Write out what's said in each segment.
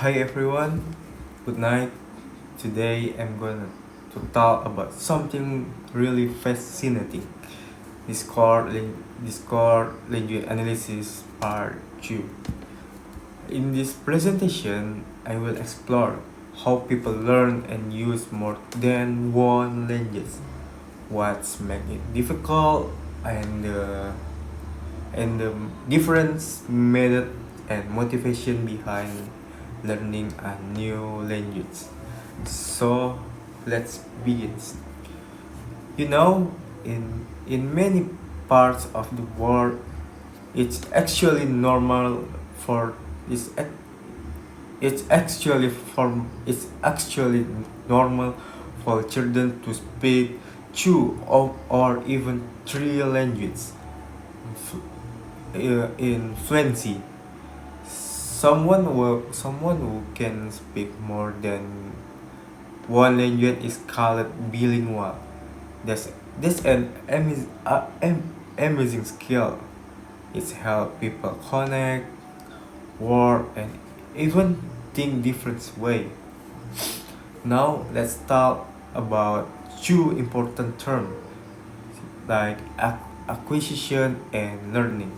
Hi everyone, good night. Today I'm gonna to talk about something really fascinating. Discord language analysis part 2. In this presentation, I will explore how people learn and use more than one language, what's make it difficult, and the difference method and motivation behind learning a new language. So let's begin. You know, in many parts of the world, it's actually normal for it's ac- it's actually normal for children to speak two or even three languages in fluency. Someone who can speak more than one language is called bilingual. This an amazing skill. It's help people connect, work, and even think different way. Now let's talk about two important terms like acquisition and learning.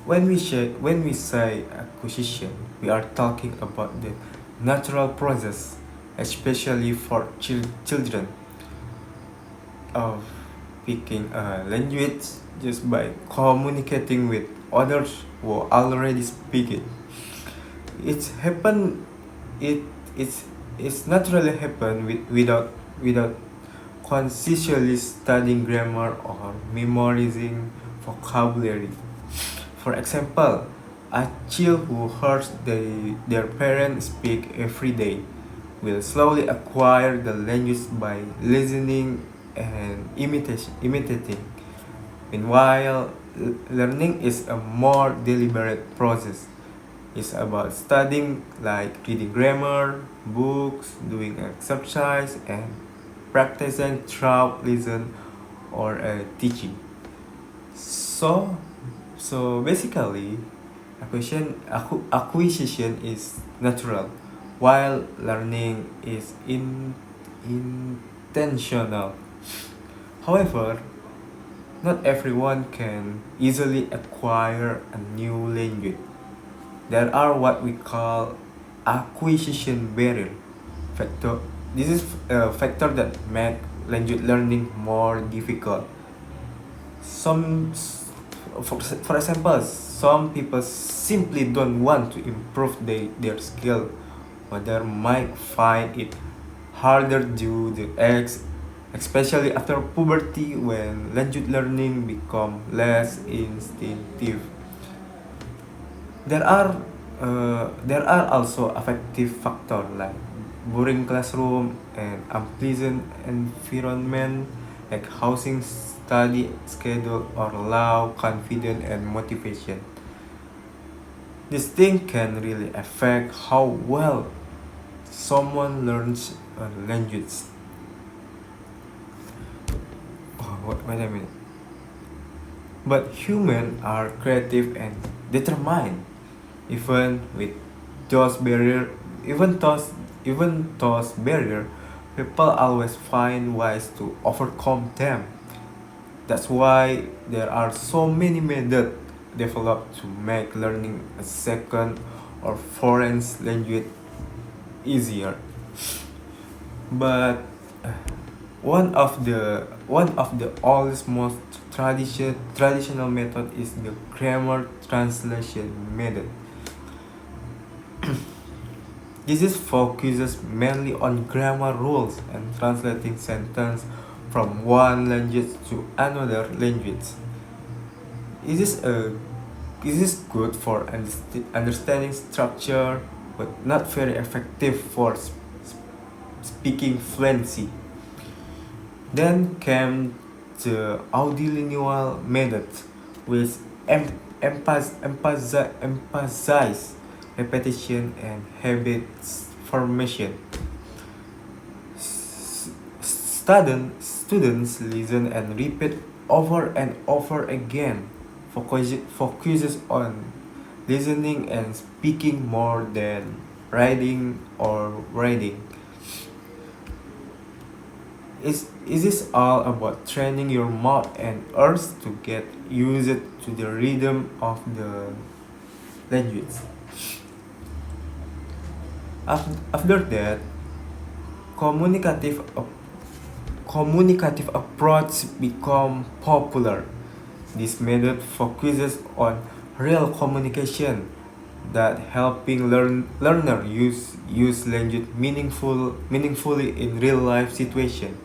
When we say acquisition, we are talking about the natural process, especially for children, of picking a language just by communicating with others who already speak it. It's happen. It it's it's naturally happen without consciously studying grammar or memorizing vocabulary. For example, a child who hears their parents speak every day will slowly acquire the language by listening and imitating. Meanwhile, learning is a more deliberate process. It's about studying, like reading grammar, books, doing exercise, and practicing through listen or teaching. So, so basically, acquisition is natural, while learning is intentional. However, not everyone can easily acquire a new language. There are what we call acquisition barrier factor. This is a factor that make language learning more difficult. Some, for example, some people simply don't want to improve their skill, but they might find it harder due to age, especially after puberty when language learning become less instinctive. There are also affective factors like boring classroom and unpleasant environment, like housing, study schedule, or low confidence and motivation. This thing can really affect how well someone learns a language. Wait a minute. But humans are creative and determined. Even with those barrier, even those barrier, people always find ways to overcome them. That's why there are so many methods developed to make learning a second or foreign language easier. But one of the oldest, most traditional method is the grammar translation method. This is focuses mainly on grammar rules and translating sentence from one language to another language. It is a it is good for understanding structure, but not very effective for speaking fluency. Then came the audilineal method, which emphasize repetition and habit formation. Students listen and repeat over and over again, focuses on listening and speaking more than writing or reading. Is this all about training your mouth and ears to get used to the rhythm of the language? After that, communicative communicative approach become popular. This method focuses on real communication that helping learner use language meaningfully in real life situation.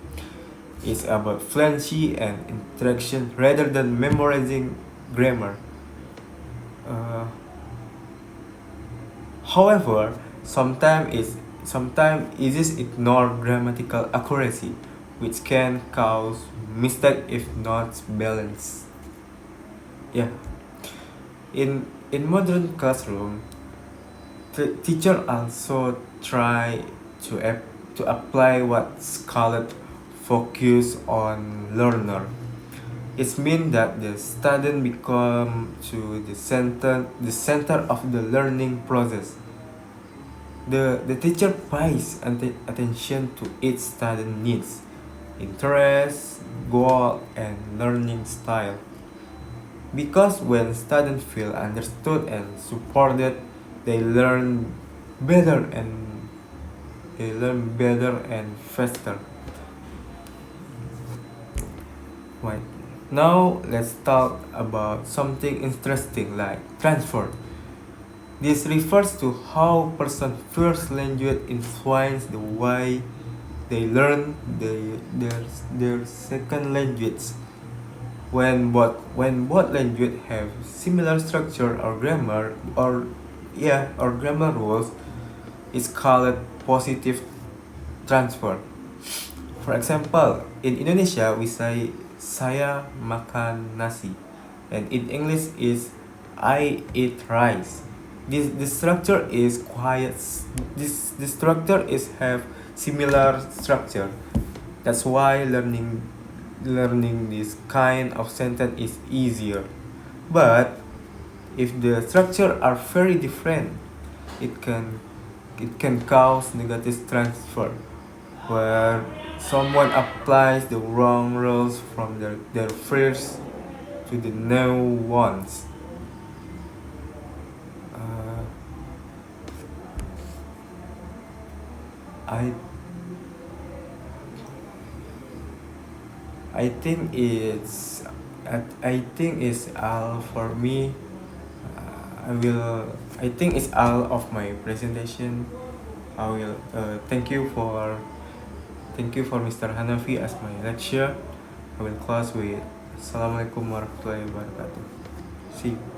It's about fluency and interaction rather than memorizing grammar. Uh, However, sometimes it is ignore grammatical accuracy, which can cause mistake if not balanced. Yeah. In modern classroom, teacher also try to apply what's called focus on learner. It means that the student become to the center of the learning process. The teacher pays attention to each student needs, interest, goal, and learning style. Because when students feel understood and supported, they learn better and faster. Right. Now let's talk about something interesting like transfer. This refers to how person first language influence the way they learn their second language. When both language have similar structure or grammar rules, it's called positive transfer. For example, in Indonesia we say saya makan nasi, and in English is I eat rice. This structure is quiet. This structure is have similar structure. That's why learning this kind of sentence is easier. But if the structure are very different, it can it can cause negative transfer, where someone applies the wrong rules from their first to the new ones. Uh, I I think it's all for me. I think it's all of my presentation. I will thank you for Mr. Hanafi as my lecture. I will close with Assalamualaikum warahmatullahi wabarakatuh. See you.